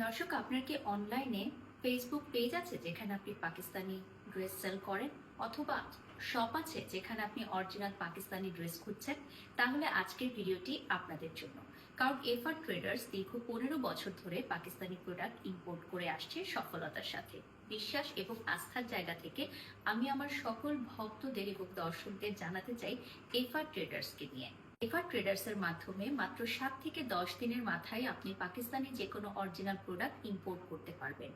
দর্শক, আপনার কি অনলাইনে ফেসবুক পেজ আছে যেখানে আপনি পাকিস্তানি ড্রেস সেল করেন, অথবা শপ আছে যেখানে আপনি অরিজিনাল পাকিস্তানি ড্রেস খুঁজছেন? তাহলে আজকের ভিডিওটি আপনাদের জন্য। কারণ এফআর ট্রেডার্স দীর্ঘ 15 বছর ধরে পাকিস্তানি প্রোডাক্ট ইম্পোর্ট করে আসছে সফলতার সাথে। বিশ্বাস এবং আস্থার জায়গা থেকে আমি আমার সকল ভক্তদের এবং দর্শকদের জানাতে চাই এফআর ট্রেডার্সকে নিয়ে। এফআর ট্রেডার্স এর মাধ্যমে মাত্র 7 থেকে 10 দিনের মাথায় আপনি পাকিস্তানি যে কোনো অরিজিনাল প্রোডাক্ট ইম্পোর্ট করতে পারবেন।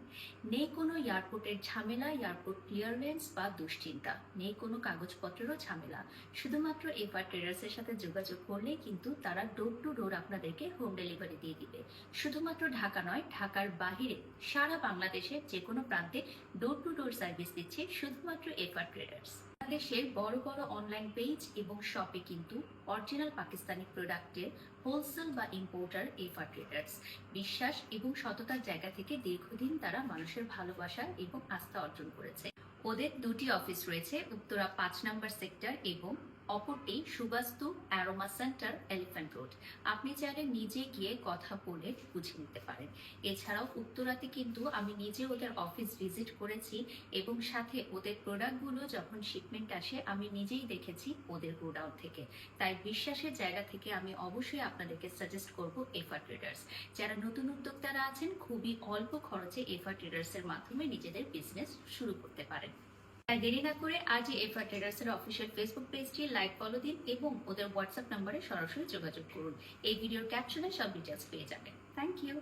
নেই কোনো এয়ারপোর্টের ঝামেলা, এয়ারপোর্ট ক্লিয়ারেন্স বা দুশ্চিন্তা, নেই কোনো কাগজপত্রেরও ঝামেলা। শুধুমাত্র এফআর ট্রেডার্স এর সাথে যোগাযোগ করলেই কিন্তু তারা ডোর টু ডোর আপনাদেরকে হোম ডেলিভারি দিয়ে দিবে। শুধুমাত্র ঢাকা নয়, ঢাকার বাহিরে সারা বাংলাদেশের যে কোনো প্রান্তে ডোর টু ডোর সার্ভিস দিচ্ছে শুধুমাত্র এফআর ট্রেডার্স। বাংলাদেশের বড় বড় অনলাইন পেজ এবং শপে কিন্তু অরিজিনাল পাকিস্তানি প্রোডাক্টের হোলসেল বা ইম্পোর্টার এফআর ট্রেডার্স। বিশ্বাস এবং সততার জায়গা থেকে দীর্ঘদিন তারা মানুষের ভালোবাসা এবং আস্থা অর্জন করেছে। ওদের দুটি অফিস রয়েছে, উত্তরা 5 নম্বর সেক্টর এবং অপরটি Suvastu aroma centre, elephant road. আপনি চাইলে নিজে গিয়ে কথা বলে বুঝে নিতে পারেন। এছাড়াও উত্তরাতে কিন্তু আমি নিজে ওদের অফিস ভিজিট করেছি এবং সাথে ওদের প্রোডাক্টগুলো যখন শিপমেন্ট আসে আমি নিজেই দেখেছি ওদের গোডাউন থেকে। তাই বিশ্বাসের জায়গা থেকে আমি অবশ্যই আপনাদেরকে সাজেস্ট করব এফআর ট্রেডার্স। যারা নতুন উদ্যোক্তারা আছেন, খুবই অল্প খরচে এফআর ট্রেডার্স এর মাধ্যমে নিজেদের বিজনেস শুরু করতে পারেন। তাই দেরি না করে আজই এফআর ট্রেডার্স এর অফিসিয়াল ফেসবুক পেজটি লাইক, ফলো দিন এবং ওদের হোয়াটসঅ্যাপ নম্বরে সরাসরি যোগাযোগ করুন। এই ভিডিওর ক্যাপশনে সব ডিটেলস পেয়ে যাবেন। Thank you.